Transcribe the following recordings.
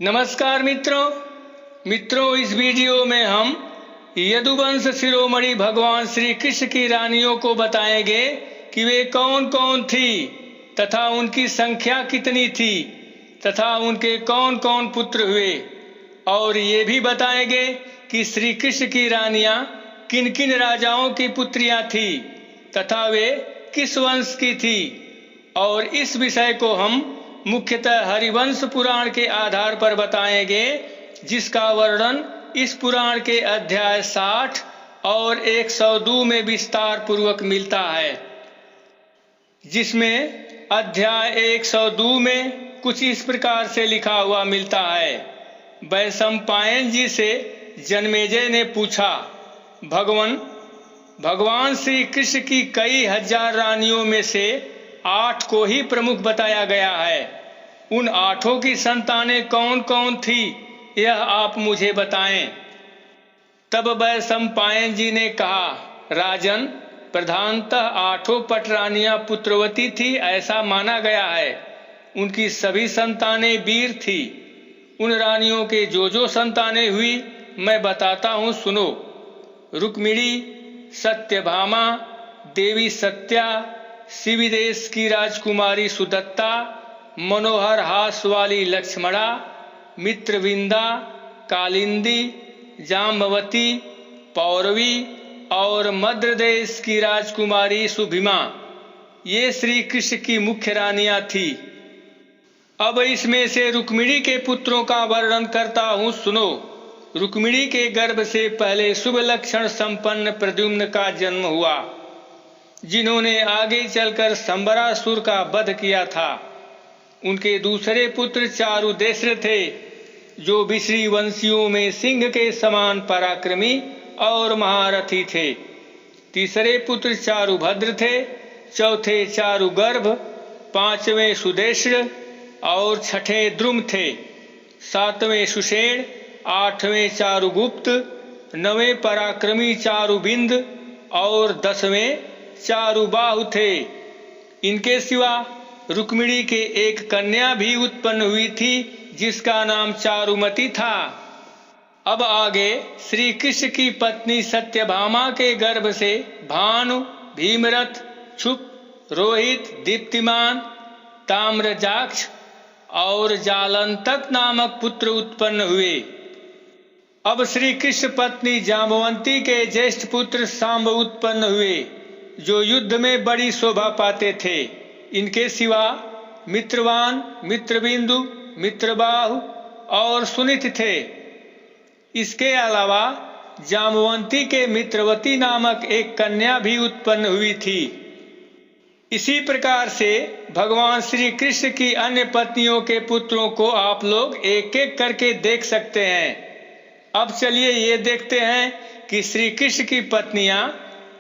नमस्कार मित्रों, इस वीडियो में हम यदुवंश शिरोमणि भगवान श्री कृष्ण की रानियों को बताएंगे कि वे कौन कौन थी तथा उनकी संख्या कितनी थी तथा उनके कौन कौन पुत्र हुए, और ये भी बताएंगे कि श्री कृष्ण की रानियां किन किन राजाओं की पुत्रियां थी तथा वे किस वंश की थी। और इस विषय को हम मुख्यतः हरिवंश पुराण के आधार पर बताएंगे, जिसका वर्णन इस पुराण के अध्याय 60 और 102 में विस्तार पूर्वक मिलता है। जिसमें अध्याय 102 में कुछ इस प्रकार से लिखा हुआ मिलता है। वैशंपायन जी से जन्मेजय ने पूछा, भगवान श्री कृष्ण की कई हजार रानियों में से 8 को ही प्रमुख बताया गया है। उन 8 की संतानें कौन कौन थी, यह आप मुझे बताएं। तब वैशंपायन जी ने कहा, राजन, प्रधानतः 8 पटरानियां पुत्रवती थी ऐसा माना गया है। उनकी सभी संतानें वीर थी। उन रानियों के जो संतानें हुई मैं बताता हूँ, सुनो। रुक्मिणी, सत्यभामा, देवी सत्या, शिविदेश की राजकुमारी सुदत्ता, मनोहर हास वाली लक्ष्मणा, मित्रविंदा, कालिंदी, जाम्बवती, पौरवी और मद्र देश की राजकुमारी सुभिमा, ये श्री कृष्ण की मुख्य रानियां थी। अब इसमें से रुक्मिणी के पुत्रों का वर्णन करता हूँ, सुनो। रुक्मिणी के गर्भ से पहले शुभ लक्षण संपन्न प्रद्युम्न का जन्म हुआ, जिन्होंने आगे चलकर संबरासुर का वध किया था। उनके दूसरे पुत्र चारुदेश्र थे, जो विश्री वंशियों में सिंह के समान पराक्रमी और महारथी थे। तीसरे पुत्र चारुभद्र थे, चौथे चारुगर्भ, 5वें सुदेश्र और 6ठे द्रुम थे, 7वें सुषेण, 8वें चारुगुप्त, 9वें पराक्रमी चारुबिंद और 10वें चारुबाहु थे। इनके सिवा रुक्मिणी के एक कन्या भी उत्पन्न हुई थी, जिसका नाम चारुमती था। अब आगे श्री कृष्ण की पत्नी सत्यभामा के गर्भ से भानु, भीमरथ, क्षुप, रोहित, दीप्तिमान, ताम्रजाक्ष और जालंतक नामक पुत्र उत्पन्न हुए। अब श्री कृष्ण पत्नी जाम्बवंती के ज्येष्ठ पुत्र सांब उत्पन्न हुए, जो युद्ध में बड़ी शोभा पाते थे। इनके सिवा मित्रवान, मित्रबिंदु, मित्रबाहु और सुनित थे। इसके अलावा जाम्बवंती के मित्रवती नामक एक कन्या भी उत्पन्न हुई थी। इसी प्रकार से भगवान श्री कृष्ण की अन्य पत्नियों के पुत्रों को आप लोग एक एक करके देख सकते हैं। अब चलिए ये देखते हैं कि श्री कृष्ण की पत्नियां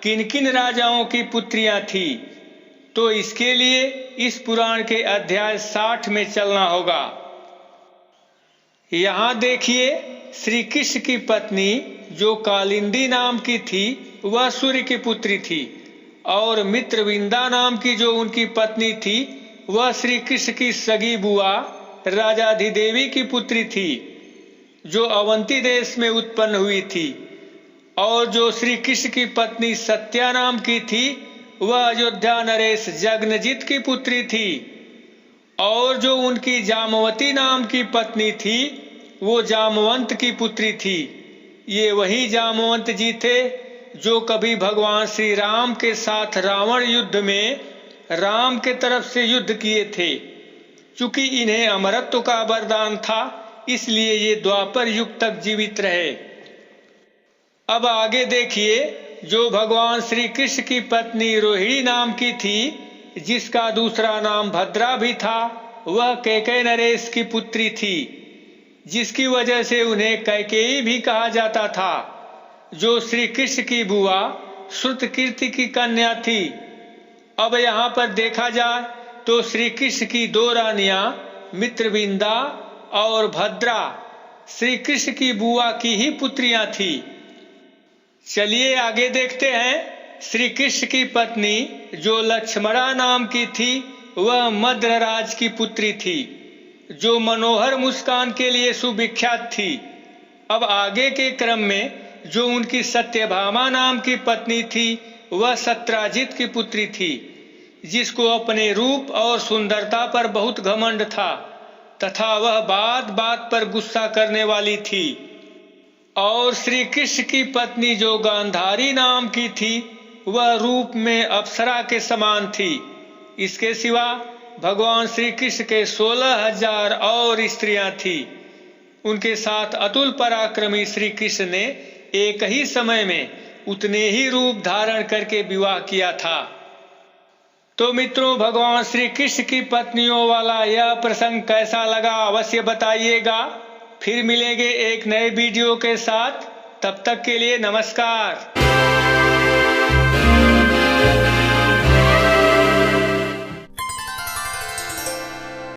किन किन राजाओं की पुत्रियां थी। तो इसके लिए इस पुराण के अध्याय 60 में चलना होगा। यहाँ देखिए, श्री कृष्ण की पत्नी जो कालिंदी नाम की थी, वह सूर्य की पुत्री थी, और मित्रविंदा नाम की जो उनकी पत्नी थी, वह श्री कृष्ण की सगी बुआ राजाधिदेवी की पुत्री थी, जो अवंती देश में उत्पन्न हुई थी। और जो श्री कृष्ण की पत्नी सत्या नाम की थी, वह अयोध्या नरेश जगनजीत की पुत्री थी। और जो उनकी जामवती नाम की पत्नी थी, वो जामवंत की पुत्री थी। ये वही जामवंत जी थे जो कभी भगवान श्री राम के साथ रावण युद्ध में राम के तरफ से युद्ध किए थे। चूंकि इन्हें अमरत्व का वरदान था, इसलिए ये द्वापर युग तक जीवित रहे। अब आगे देखिए, जो भगवान श्री कृष्ण की पत्नी रोहिणी नाम की थी, जिसका दूसरा नाम भद्रा भी था, वह कैकेयी नरेश की पुत्री थी, जिसकी वजह से उन्हें कैकेयी भी कहा जाता था, जो श्री कृष्ण की बुआ श्रुतकीर्ति की कन्या थी। अब यहाँ पर देखा जाए तो श्री कृष्ण की 2 रानियां मित्रविंदा और भद्रा श्री कृष्ण की बुआ की ही पुत्रियां थी। चलिए आगे देखते हैं। श्री कृष्ण की पत्नी जो लक्ष्मणा नाम की थी, वह मद्रराज की पुत्री थी। जो मनोहर मुस्कान के लिए सुविख्यात थी। अब आगे के क्रम में जो उनकी सत्यभामा नाम की पत्नी थी वह सत्राजित की पुत्री थी, जिसको अपने रूप और सुंदरता पर बहुत घमंड था तथा वह बात बात पर गुस्सा करने वाली थी। और श्री कृष्ण की पत्नी जो गांधारी नाम की थी वह रूप में अप्सरा के समान थी। इसके सिवा भगवान श्री कृष्ण के 16,000 और स्त्रियां थीं। उनके साथ अतुल पराक्रमी श्री कृष्ण ने एक ही समय में उतने ही रूप धारण करके विवाह किया था। तो मित्रों, भगवान श्री कृष्ण की पत्नियों वाला यह प्रसंग कैसा लगा अवश्य बताइएगा। फिर मिलेंगे एक नए वीडियो के साथ। तब तक के लिए नमस्कार।